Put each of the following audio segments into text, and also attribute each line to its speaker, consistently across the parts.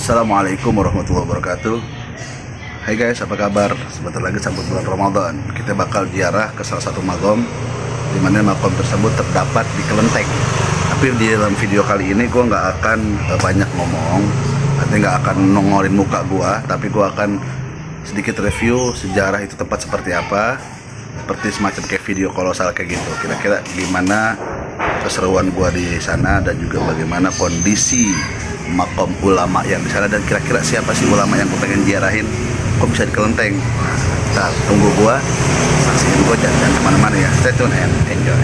Speaker 1: Assalamualaikum warahmatullahi wabarakatuh. Hai guys, apa kabar? Sebentar lagi sambut bulan Ramadan. Kita bakal ziarah ke salah satu makom, di mana makom tersebut terdapat di Kelenteng. Tapi di dalam video kali ini gue nggak akan banyak ngomong, nanti nggak akan nongolin muka gue, tapi gue akan sedikit review sejarah itu tempat seperti apa, seperti semacam kayak video kolosal kayak gitu. Kira-kira gimana keseruan gue di sana dan juga bagaimana kondisi makom ulama yang di sana, dan kira-kira siapa sih ulama yang gue pengen ziarahin, kok bisa di Kelenteng. Nah, tunggu gue, saksiin gue, jangan kemana-mana ya, stay tune and enjoy.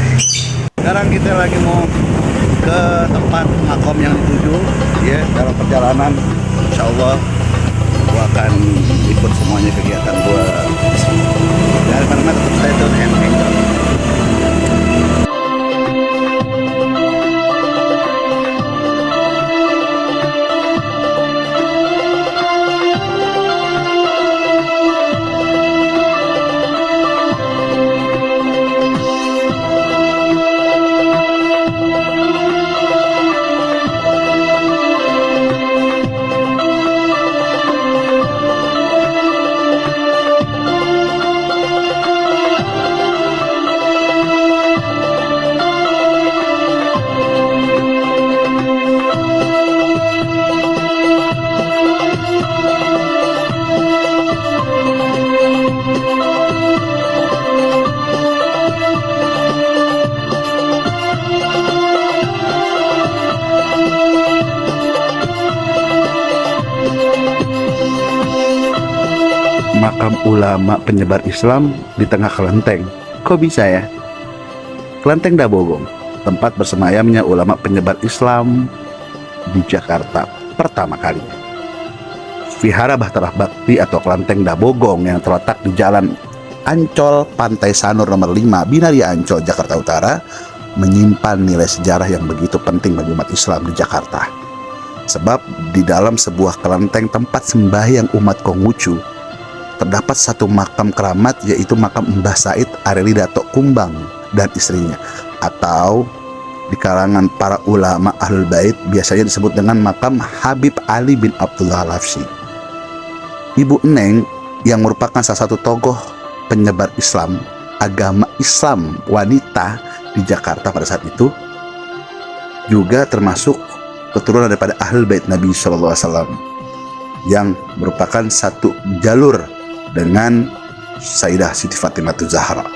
Speaker 1: Sekarang kita lagi mau ke tempat makom yang dituju ya. Dalam perjalanan insya Allah gue akan ikut semuanya kegiatan gue. Jangan kemana-mana, tetap stay tune and enjoy. Makam ulama penyebar Islam di tengah Kelenteng. Kok bisa ya? Kelenteng Dabogong, tempat bersemayamnya ulama penyebar Islam di Jakarta pertama kali. Vihara Bahtera Bakti atau Kelenteng Dabogong yang terletak di Jalan Ancol, Pantai Sanur nomor 5, Binaria Ancol, Jakarta Utara, menyimpan nilai sejarah yang begitu penting bagi umat Islam di Jakarta. Sebab di dalam sebuah kelenteng tempat sembahyang umat Konghucu terdapat satu makam keramat, yaitu makam Mbah Said Areli Dato Kumbang dan istrinya, atau di kalangan para ulama Ahlul Bait biasanya disebut dengan makam Habib Ali bin Abdullah Al-Hafsi. Ibu Neng yang merupakan salah satu tokoh penyebar Islam, agama Islam wanita di Jakarta pada saat itu, juga termasuk keturunan daripada Ahlul Bait Nabi SAW, yang merupakan satu jalur dengan Sayyidah Siti Fatimah Zahra.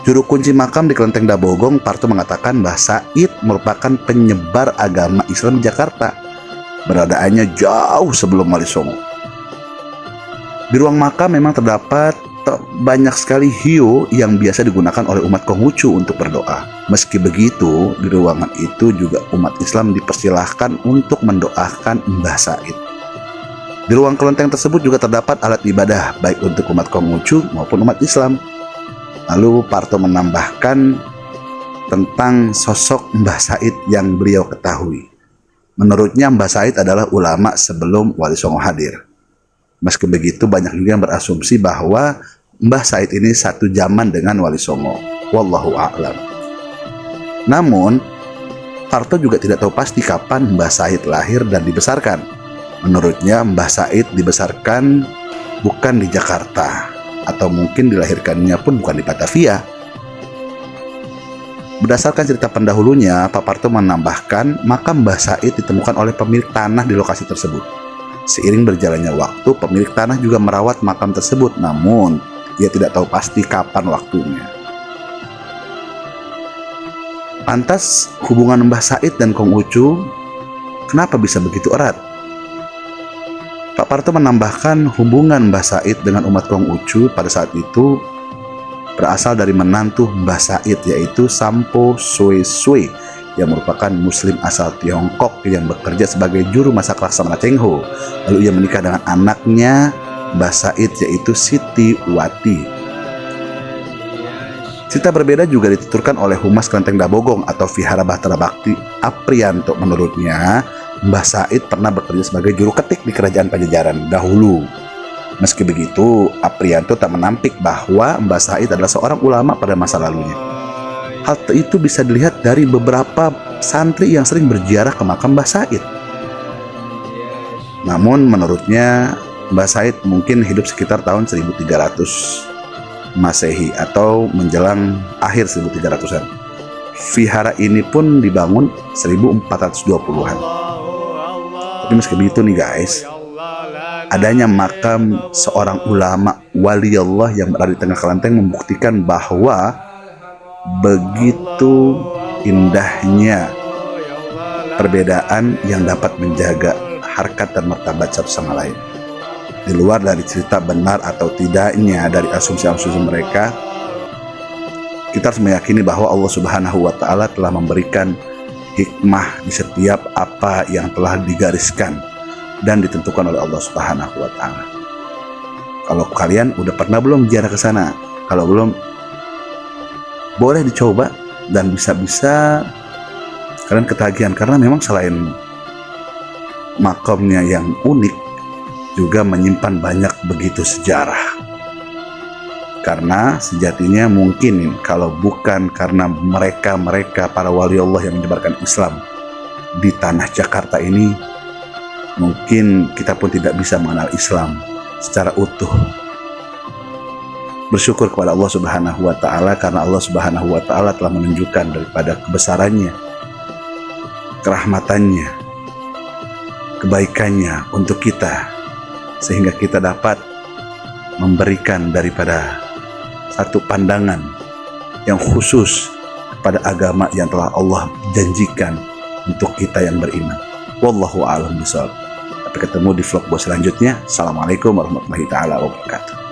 Speaker 1: Juru kunci makam di Kelenteng Dabogong, Parto mengatakan Mbah Said merupakan penyebar agama Islam di Jakarta, beradaannya jauh sebelum Wali Songo. Di ruang makam memang terdapat banyak sekali hiu yang biasa digunakan oleh umat Konghucu untuk berdoa. Meski begitu, di ruangan itu juga umat Islam dipersilahkan untuk mendoakan Mbah Said. Di ruang kelenteng tersebut juga terdapat alat ibadah baik untuk umat Konghucu maupun umat Islam. Lalu Parto menambahkan tentang sosok Mbah Said yang beliau ketahui. Menurutnya Mbah Said adalah ulama sebelum Wali Songo hadir. Meski begitu, banyak juga yang berasumsi bahwa Mbah Said ini satu zaman dengan Wali Songo. Wallahu a'lam. Namun Parto juga tidak tahu pasti kapan Mbah Said lahir dan dibesarkan. Menurutnya Mbah Said dibesarkan bukan di Jakarta, atau mungkin dilahirkannya pun bukan di Batavia. Berdasarkan cerita pendahulunya, Pak Parto menambahkan makam Mbah Said ditemukan oleh pemilik tanah di lokasi tersebut. Seiring berjalannya waktu, pemilik tanah juga merawat makam tersebut, namun ia tidak tahu pasti kapan waktunya. Lantas hubungan Mbah Said dan Konghucu kenapa bisa begitu erat? Pak Parto menambahkan hubungan Mbah Said dengan umat Konghucu pada saat itu berasal dari menantu Mbah Said, yaitu Sampo Sue Sue, yang merupakan muslim asal Tiongkok yang bekerja sebagai juru masak Laksamana Cheng Ho. Lalu ia menikah dengan anaknya Mbah Said, yaitu Siti Wati. Cerita berbeda juga dituturkan oleh Humas Kelenteng Dabogong atau Vihara Bahtera Bakti Aprianto. Menurutnya Mbah Said pernah bekerja sebagai juru ketik di Kerajaan Pajajaran dahulu. Meski begitu, Aprianto tak menampik bahwa Mbah Said adalah seorang ulama pada masa lalunya. Hal itu bisa dilihat dari beberapa santri yang sering berziarah ke makam Mbah Said. Namun menurutnya Mbah Said mungkin hidup sekitar tahun 1300 Masehi atau menjelang akhir 1300-an. Vihara ini pun dibangun 1420-an. Tapi meski begitu nih guys, adanya makam seorang ulama wali Allah yang berada di tengah kelenteng membuktikan bahwa begitu indahnya perbedaan yang dapat menjaga harkat dan martabat satu sama lain. Di luar dari cerita benar atau tidaknya dari asumsi-asumsi mereka, kita harus meyakini bahwa Allah Subhanahu wa Ta'ala telah memberikan hikmah di setiap apa yang telah digariskan dan ditentukan oleh Allah Subhanahu wa Ta'ala. Kalau kalian udah pernah belum ziarah ke sana? Kalau belum, boleh dicoba dan bisa-bisa kalian ketagihan, karena memang selain makamnya yang unik, juga menyimpan banyak begitu sejarah. Karena sejatinya mungkin kalau bukan karena mereka para wali Allah yang menyebarkan Islam di tanah Jakarta ini, mungkin kita pun tidak bisa mengenal Islam secara utuh. Bersyukur kepada Allah Subhanahu wa Ta'ala, karena Allah Subhanahu wa Ta'ala telah menunjukkan daripada kebesarannya, kerahmatannya, kebaikannya untuk kita, sehingga kita dapat memberikan daripada satu pandangan yang khusus pada agama yang telah Allah janjikan untuk kita yang beriman. Wallahu a'lam bishawab. Sampai ketemu di vlog gue selanjutnya. Assalamualaikum warahmatullahi taala wabarakatuh.